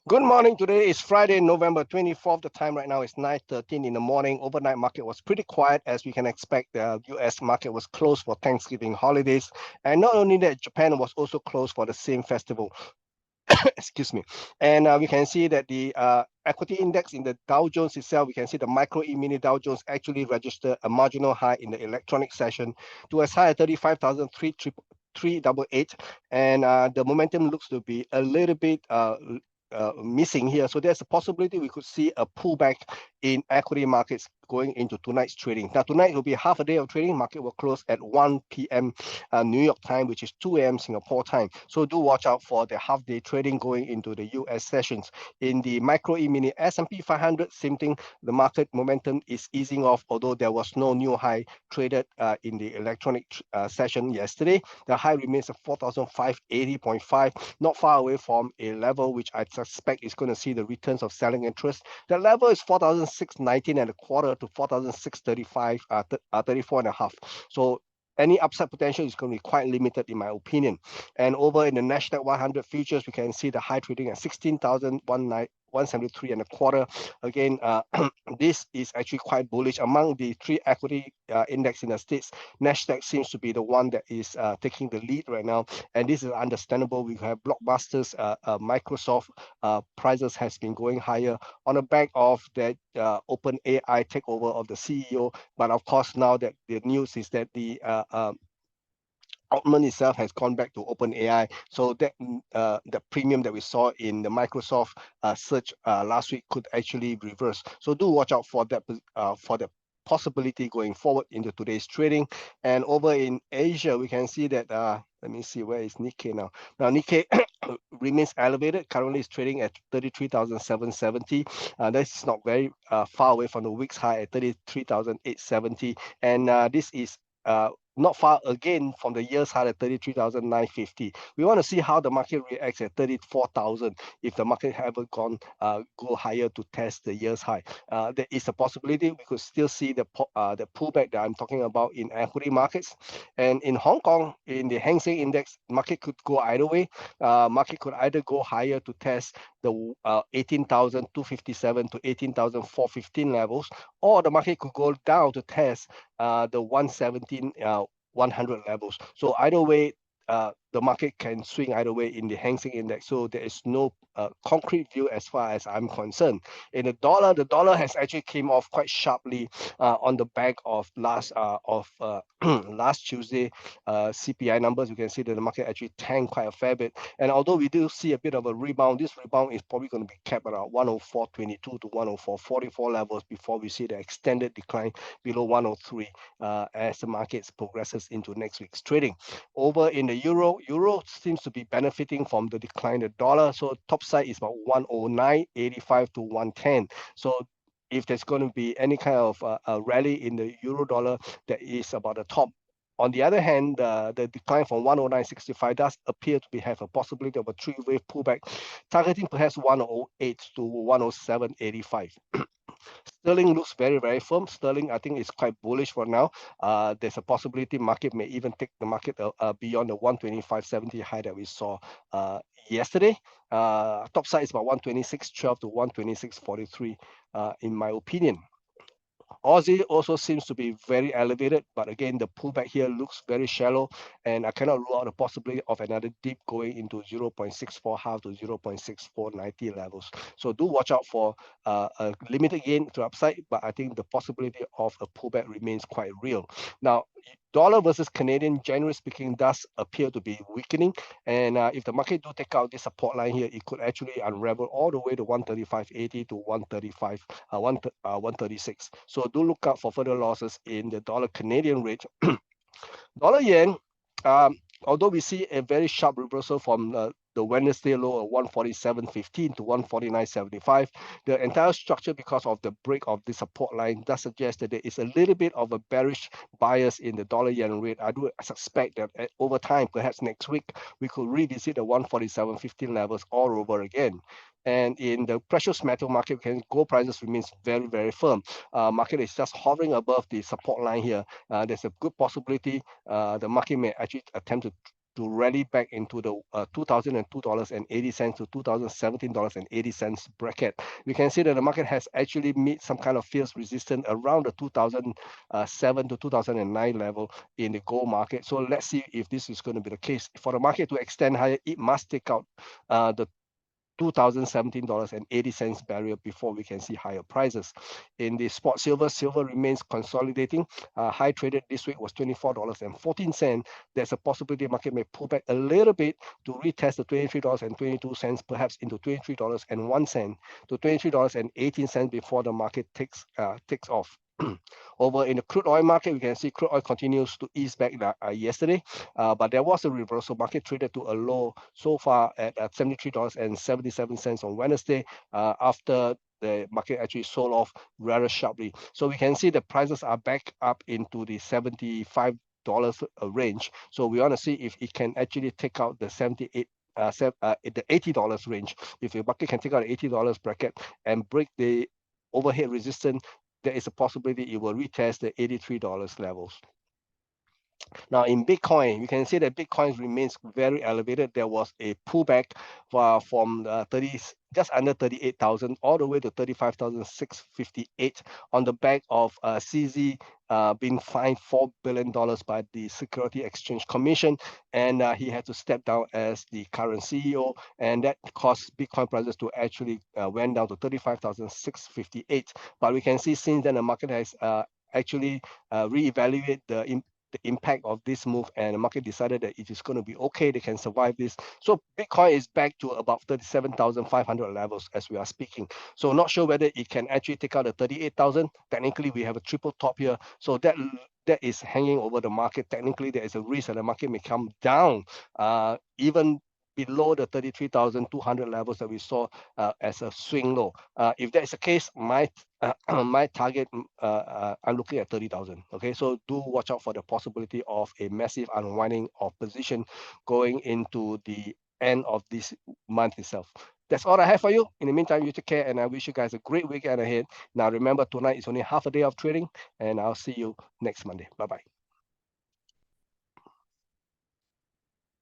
Good morning. Today is Friday, November 24th. The time right now is 9:13 in the morning. Overnight market was pretty quiet, as we can expect. The US market was closed for Thanksgiving holidays. And not only that, Japan was also closed for the same festival. Excuse me. And we can see that the equity index in the Dow Jones itself, we can see the micro E-mini Dow Jones actually registered a marginal high in the electronic session to as high as 35,388, and the momentum looks to be a little bit missing here. So there's a possibility we could see a pullback in equity markets going into tonight's trading. Now, tonight will be half a day of trading. Market will close at 1 p.m. New York time, which is 2 a.m. Singapore time. So do watch out for the half day trading going into the US sessions. In the micro E-mini S&P 500, same thing. The market momentum is easing off, although there was no new high traded in the electronic session yesterday. The high remains at 4,580.5, not far away from a level which I suspect is going to see the returns of selling interest. The level is 4,619 and a quarter to 4,635, 34 and a half. So any upside potential is going to be quite limited in my opinion. And over in the Nasdaq 100 futures, we can see the high trading at 16,173 and a quarter. Again, this is actually quite bullish. Among the three equity index in the States, Nasdaq seems to be the one that is taking the lead right now. And this is understandable. We have blockbusters, Microsoft prices has been going higher on the back of that open AI takeover of the CEO. But of course, now that the news is that the Altman itself has gone back to OpenAI, so that the premium that we saw in the Microsoft search last week could actually reverse. So do watch out for that possibility going forward into today's trading. And over in Asia, we can see that. Let me see, where is Nikkei now? Now Nikkei remains elevated. Currently, is trading at 33,770. This is not very far away from the week's high at 33,870, and this is not far again from the year's high at 33,950. We want to see how the market reacts at 34,000 if the market haven't gone go higher to test the year's high. There is a possibility we could still see the pullback that I'm talking about in equity markets. And in Hong Kong, in the Hang Seng Index, market could go either way. Market could either go higher to test the 18,257 to 18,415 levels, or the market could go down to test the 117 100 levels. So either way, the market can swing either way in the Hang Seng Index. So there is no concrete view as far as I'm concerned. In the dollar has actually came off quite sharply on the back of last Tuesday CPI numbers. You can see that the market actually tanked quite a fair bit. And although we do see a bit of a rebound, this rebound is probably going to be capped around 104.22 to 104.44 levels before we see the extended decline below 103 as the market progresses into next week's trading. Over in the euro seems to be benefiting from the decline in the dollar. So top side is about 109.85 to 110. So if there's going to be any kind of a rally in the euro dollar, that is about the top. On the other hand, the decline from 109.65 does appear to have a possibility of a three-wave pullback, targeting perhaps 108 to 107.85. Sterling looks very, very firm. Sterling, I think, is quite bullish for now. There's a possibility market may even take the market beyond the 125.70 high that we saw yesterday. Top side is about 126.12 to 126.43 in my opinion. Aussie also seems to be very elevated, but again, the pullback here looks very shallow, and I cannot rule out the possibility of another dip going into 0.64 half to 0.6490 levels. So do watch out for a limited gain to upside, but I think the possibility of a pullback remains quite real. Now, dollar versus Canadian, generally speaking, does appear to be weakening. And if the market do take out this support line here, it could actually unravel all the way to 135.80 to 136. So do look out for further losses in the dollar Canadian rate. Dollar yen, although we see a very sharp reversal from the Wednesday low of 147.15 to 149.75. The entire structure, because of the break of the support line, does suggest that there is a little bit of a bearish bias in the dollar yen rate. I do suspect that over time, perhaps next week, we could revisit the 147.15 levels all over again. And in the precious metal market, gold prices remains very, very firm. Market is just hovering above the support line here. There's a good possibility the market may actually attempt to to rally back into the $2002.80 to $2017.80 bracket. We can see that the market has actually met some kind of fierce resistance around the 2007 to 2009 level in the gold market. So let's see if this is going to be the case. For the market to extend higher, it must take out the $2017.80 barrier before we can see higher prices. In the spot silver, silver remains consolidating. High traded this week was $24.14. There's a possibility the market may pull back a little bit to retest the $23.22, perhaps into $23.01 to $23.18 before the market takes off. Over in the crude oil market, we can see crude oil continues to ease back yesterday, but there was a reversal. Market traded to a low so far at $73.77 on Wednesday after the market actually sold off rather sharply. So we can see the prices are back up into the $75 range. So we want to see if it can actually take out the the $80 range. If the market can take out the $80 bracket and break the overhead resistance, there is a possibility it will retest the $83 levels. Now in Bitcoin, you can see that Bitcoin remains very elevated. There was a pullback from just under 38,000 all the way to 35,658 on the back of CZ being fined $4 billion by the Security Exchange Commission, and he had to step down as the current CEO, and that caused Bitcoin prices to actually went down to 35,658. But we can see since then the market has actually reevaluated the impact of this move, and the market decided that it is going to be okay, they can survive this. So Bitcoin is back to about 37,500 levels as we are speaking. So not sure whether it can actually take out the 38,000. Technically we have a triple top here, so that is hanging over the market. Technically there is a risk that the market may come down even below the 33,200 levels that we saw as a swing low. If that is the case, my target, I'm looking at 30,000. Okay, so do watch out for the possibility of a massive unwinding of position going into the end of this month itself. That's all I have for you. In the meantime, you take care, and I wish you guys a great weekend ahead. Now remember, tonight is only half a day of trading, and I'll see you next Monday. Bye-bye.